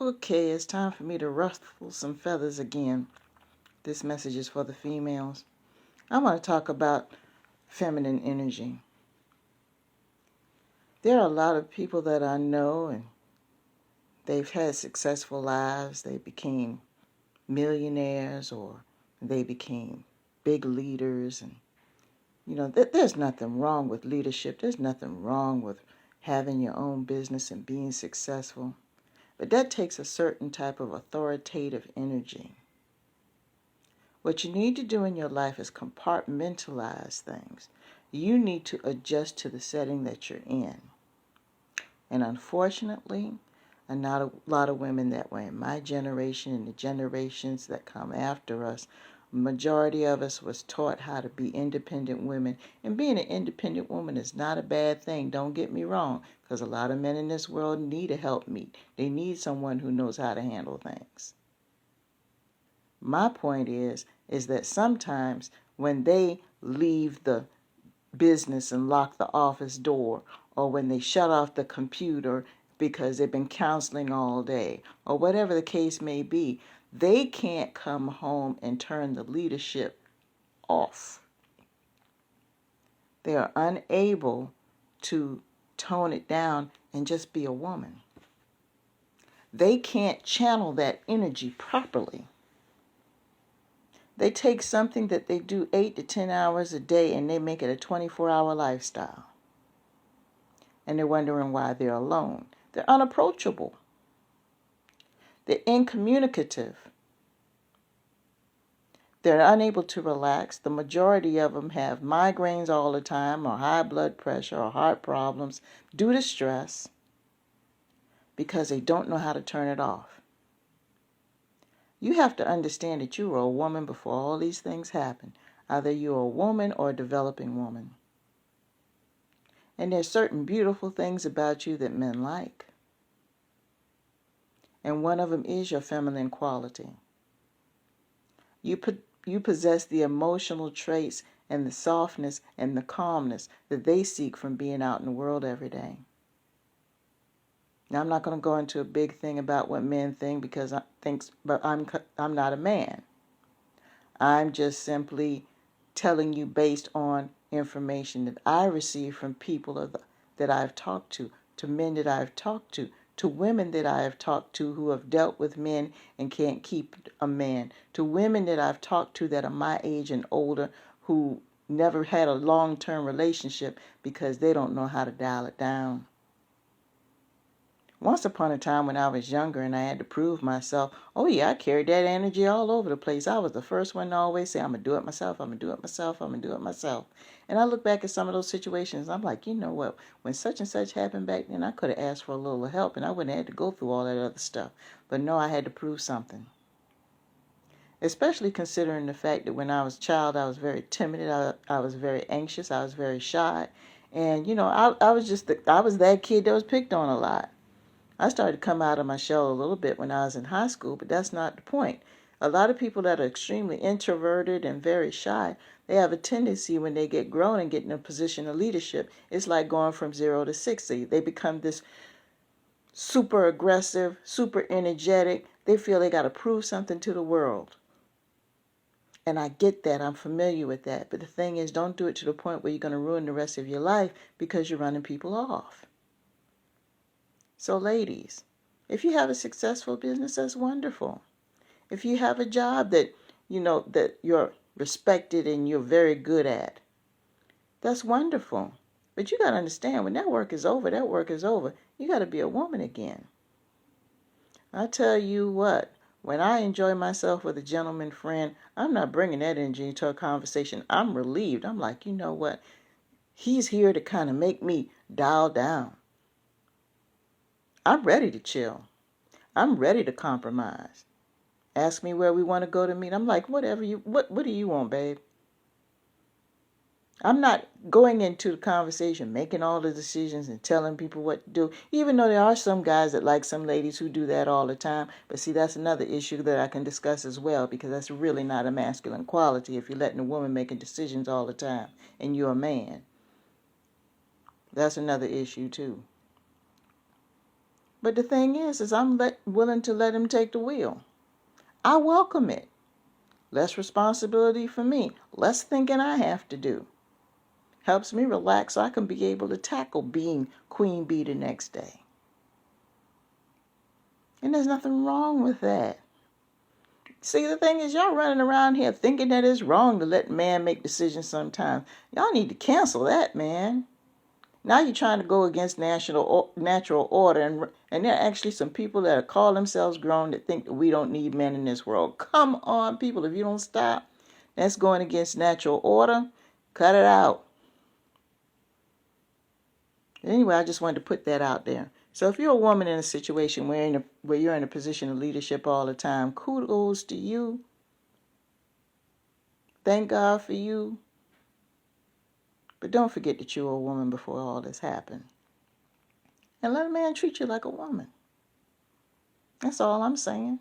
Okay, it's time for me to ruffle some feathers again. This message is for the females. I want to talk about feminine energy. There are a lot of people that I know, and they've had successful lives. They became millionaires, or they became big leaders. And, there's nothing wrong with leadership. There's nothing wrong with having your own business and being successful. But that takes a certain type of authoritative energy. What you need to do in your life is compartmentalize things. You need to adjust to the setting that you're in. And unfortunately, not a lot of women that were in my generation and the generations that come after us, majority of us was taught how to be independent women. And being an independent woman is not a bad thing, don't get me wrong, because a lot of men in this world need a helpmeet. They need someone who knows how to handle things. My point is that sometimes when they leave the business and lock the office door, or when they shut off the computer because they've been counseling all day, or whatever the case may be, they can't come home and turn the leadership off. They are unable to tone it down and just be a woman. They can't channel that energy properly. They take something that they do 8 to 10 hours a day and they make it a 24-hour lifestyle. And they're wondering why they're alone. They're unapproachable. They're incommunicative. They're unable to relax. The majority of them have migraines all the time, or high blood pressure, or heart problems due to stress because they don't know how to turn it off. You have to understand that you were a woman before all these things happened. Either you're a woman or a developing woman. And there's certain beautiful things about you that men like. And one of them is your feminine quality. You possess the emotional traits and the softness and the calmness that they seek from being out in the world every day. Now, I'm not going to go into a big thing about what men think because I'm not a man. I'm just simply telling you based on information that I receive from people that I've talked to men that I've talked to women that I have talked to who have dealt with men and can't keep a man, to women that I've talked to that are my age and older who never had a long-term relationship because they don't know how to dial it down. Once upon a time when I was younger and I had to prove myself, oh yeah, I carried that energy all over the place. I was the first one to always say, I'm going to do it myself, I'm going to do it myself, I'm going to do it myself. And I look back at some of those situations, I'm like, you know what, when such and such happened back then, I could have asked for a little help and I wouldn't have had to go through all that other stuff. But no, I had to prove something. Especially considering the fact that when I was a child, I was very timid, I was very anxious, I was very shy. And, I was that kid that was picked on a lot. I started to come out of my shell a little bit when I was in high school, but that's not the point. A lot of people that are extremely introverted and very shy, they have a tendency when they get grown and get in a position of leadership, it's like going from 0 to 60. They become this super aggressive, super energetic. They feel they got to prove something to the world. And I get that. I'm familiar with that. But the thing is, don't do it to the point where you're going to ruin the rest of your life because you're running people off. So ladies, if you have a successful business, that's wonderful. If you have a job that you're respected and you're very good at, that's wonderful. But you got to understand, when that work is over, you got to be a woman again. I tell you what, when I enjoy myself with a gentleman friend, I'm not bringing that energy into a conversation. I'm relieved. I'm like, you know what? He's here to kind of make me dial down. I'm ready to chill. I'm ready to compromise. Ask me where we want to go to meet. I'm like, what do you want, babe? I'm not going into the conversation, making all the decisions and telling people what to do, even though there are some guys that like some ladies who do that all the time. But see, that's another issue that I can discuss as well, because that's really not a masculine quality if you're letting a woman making decisions all the time and you're a man. That's another issue too. But the thing is I'm willing to let him take the wheel. I welcome it. Less responsibility for me. Less thinking I have to do. Helps me relax so I can be able to tackle being queen bee the next day. And there's nothing wrong with that. See, the thing is, y'all running around here thinking that it's wrong to let man make decisions sometimes. Y'all need to cancel that, man. Now you're trying to go against natural order, and there are actually some people that call themselves grown that think that we don't need men in this world. Come on, people, if you don't stop, that's going against natural order. Cut it out. Anyway, I just wanted to put that out there. So if you're a woman in a situation where you're in a position of leadership all the time, kudos to you. Thank God for you. But don't forget that you were a woman before all this happened. And let a man treat you like a woman. That's all I'm saying.